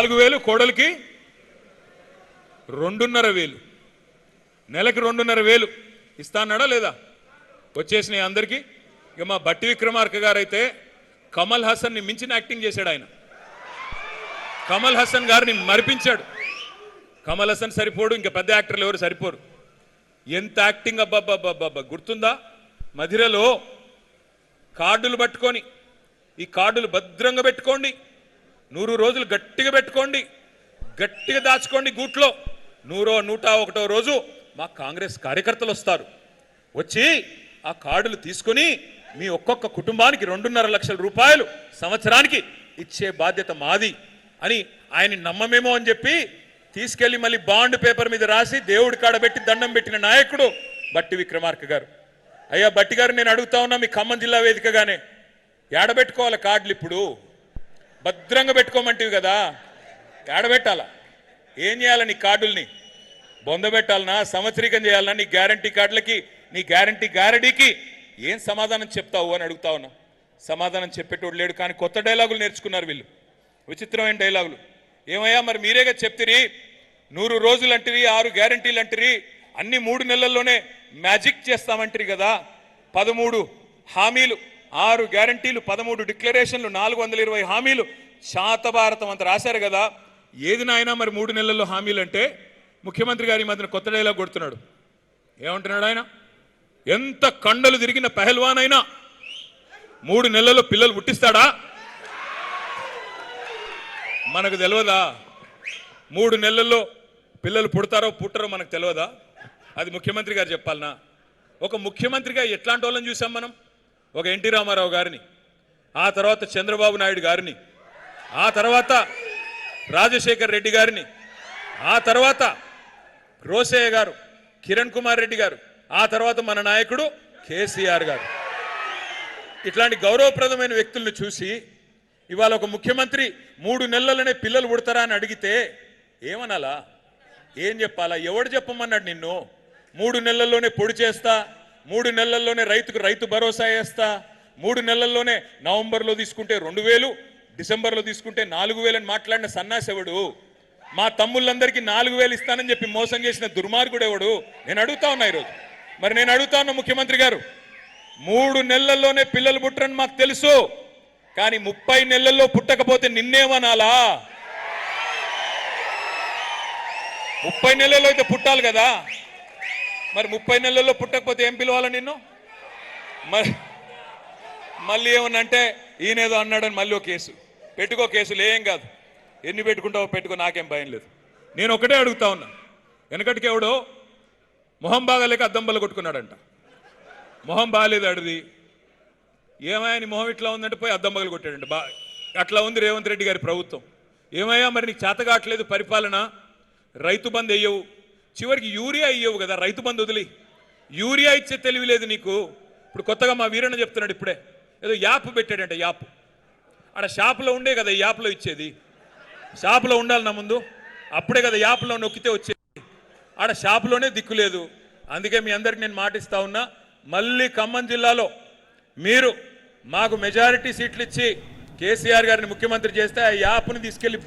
4000, కోడలికి 2,500. నెలకి 2,500 ఇస్తా అన్నాడా లేదా? వచ్చేసినాయి అందరికీ. ఇక మా బట్టి విక్రమార్క గారు అయితే కమల్ హాసన్ని మించిన యాక్టింగ్ చేశాడు. ఆయన కమల్ హాసన్ గారిని మరిపించాడు. కమల్ హాసన్ సరిపోడు, ఇంకా పెద్ద యాక్టర్లు ఎవరు సరిపోరు. ఎంత యాక్టింగ్! అబ్బాబ్బాబ్బా, గుర్తుందా? మధిరలో కార్డులు పట్టుకొని, ఈ కార్డులు భద్రంగా పెట్టుకోండి, 100 రోజులు గట్టిగా పెట్టుకోండి, గట్టిగా దాచుకోండి గూట్లో. 100వ 101వ రోజు మా కాంగ్రెస్ కార్యకర్తలు వస్తారు. వచ్చి ఆ కార్డులు తీసుకొని మీ ఒక్కొక్క కుటుంబానికి 2.5 లక్షల రూపాయలు సంవత్సరానికి ఇచ్చే బాధ్యత మాది అని ఆయన్ని నమ్మమేమో అని చెప్పి తీసుకెళ్లి మళ్ళీ బాండ్ పేపర్ మీద రాసి దేవుడి కాడబెట్టి దండం పెట్టిన నాయకుడు బట్టి విక్రమార్క గారు. అయ్యా బట్టి గారు, నేను అడుగుతా ఉన్నా మీ ఖమ్మం జిల్లా వేదికగానే, ఏడబెట్టుకోవాలి కార్డులు? ఇప్పుడు భద్రంగా పెట్టుకోమంటివి కదా, ఏడబెట్టాలా? ఏం చేయాలా? నీ కార్డుల్ని బొందబెట్టాలనా, సంవత్సరీకం చేయాలనా? నీ గ్యారంటీ కార్డులకి, నీ గ్యారంటీ గ్యారంటీకి ఏం సమాధానం చెప్తావు అని అడుగుతా ఉన్నా. సమాధానం చెప్పేటోడు లేడు. కానీ కొత్త డైలాగులు నేర్చుకున్నారు వీళ్ళు, విచిత్రమైన డైలాగులు. ఏమయ్యా మరి మీరేగా చెప్తిరి, 100 రోజులు అంటివి, 6 గ్యారంటీలు అంటిరి, అన్ని 3 నెలల్లోనే మ్యాజిక్ చేస్తామంటారు కదా. 13 హామీలు, 6 గ్యారంటీలు, 13 డిక్లరేషన్లు, 420 హామీలు, శాతభారతం అంత రాశారు కదా. ఏది నాయనా మరి 3 నెలల్లో హామీలు అంటే? ముఖ్యమంత్రి గారి మధ్యన కొత్త డైలాగ్ కొడుతున్నాడు. ఏమంటున్నాడు ఆయన? ఎంత కండలు తిరిగిన పెహల్వాన్ అయినా 3 నెలల్లో పిల్లలు పుట్టిస్తాడా? మనకు తెలియదా? 3 నెలల్లో పిల్లలు పుడతారో పుట్టరో మనకు తెలియదా? అది ముఖ్యమంత్రి గారు చెప్పాలనా? ఒక ముఖ్యమంత్రిగా ఎట్లాంటి వాళ్ళని చూసాం మనం? ఒక ఎన్టీ రామారావు గారిని, ఆ తర్వాత చంద్రబాబు నాయుడు గారిని, ఆ తర్వాత రాజశేఖర్ రెడ్డి గారిని, ఆ తర్వాత రోసయ్య గారు, కిరణ్ కుమార్ రెడ్డి గారు, ఆ తర్వాత మన నాయకుడు కేసీఆర్ గారు. ఇట్లాంటి గౌరవప్రదమైన వ్యక్తులను చూసి ఇవాళ ఒక ముఖ్యమంత్రి 3 నెలలనే పిల్లలు పుడతారా అని అడిగితే ఏమనాలా? ఏం చెప్పాలా? ఎవడు చెప్పమన్నాడు నిన్ను? 3 నెలల్లోనే పొడి చేస్తా, 3 నెలల్లోనే రైతుకు రైతు భరోసా వేస్తా, 3 నెలల్లోనే నవంబర్లో తీసుకుంటే 2,000, డిసెంబర్లో తీసుకుంటే 4,000 అని మాట్లాడిన సన్నాసెవడు? మా తమ్ముళ్ళందరికీ 4,000 ఇస్తానని చెప్పి మోసం చేసిన దుర్మార్గుడు ఎవడు? నేను అడుగుతా ఉన్నా ఈరోజు. మరి నేను అడుగుతా ఉన్నా ముఖ్యమంత్రి గారు, 3 నెలల్లోనే పిల్లలు పుట్టరని మాకు తెలుసు, కానీ 30 నెలల్లో పుట్టకపోతే నిన్నేమనాలా? 30 నెలల్లో అయితే పుట్టాలి కదా. మరి 30 నెలల్లో పుట్టకపోతే ఏం పిలవాలా నిన్ను? మరి మళ్ళీ ఏమన్నంటే ఈయనేదో అన్నాడని మళ్ళీ ఒక కేసు పెట్టుకో. కేసులు ఏం కాదు, ఎన్ని పెట్టుకుంటావో పెట్టుకో, నాకేం భయం లేదు. నేను ఒకటే అడుగుతా ఉన్నా. వెనకటికి ఎవడో మొహం బాగాలేక అద్దం బల్ల కొట్టుకున్నాడంట. మొహం బాగాలేదు అడిది. ఏమయ్యా నీ మొహం ఇట్లా ఉందంటే పోయి అద్దం బగలు కొట్టాడంట. అట్లా ఉంది రేవంత్ రెడ్డి గారి ప్రభుత్వం. ఏమయ్యా మరి నీకు చేత కావట్లేదు పరిపాలన, రైతు బంధు వేయవు, చివరికి యూరియా ఇయ్యవు కదా, రైతు బంధు వదిలి యూరియా ఇచ్చే తెలివి లేదు నీకు. ఇప్పుడు కొత్తగా మా వీరన్న చెప్తున్నాడు, ఇప్పుడే ఏదో యాప్ పెట్టాడంట. యాప్ ఆడ షాపులో ఉండే కదా ఈ యాప్లో ఇచ్చేది. షాపులో ఉండాలి నా ముందు, అప్పుడే కదా యాప్లో నొక్కితే వచ్చేది. ఆడ షాపులోనే దిక్కు లేదు. అందుకే మీ అందరికి నేను మాటిస్తా ఉన్నా, మళ్ళీ ఖమ్మం జిల్లాలో మీరు మాకు మెజారిటీ సీట్లు ఇచ్చి కేసీఆర్ గారిని ముఖ్యమంత్రి చేస్తే ఆ యాప్ని తీసుకెళ్లి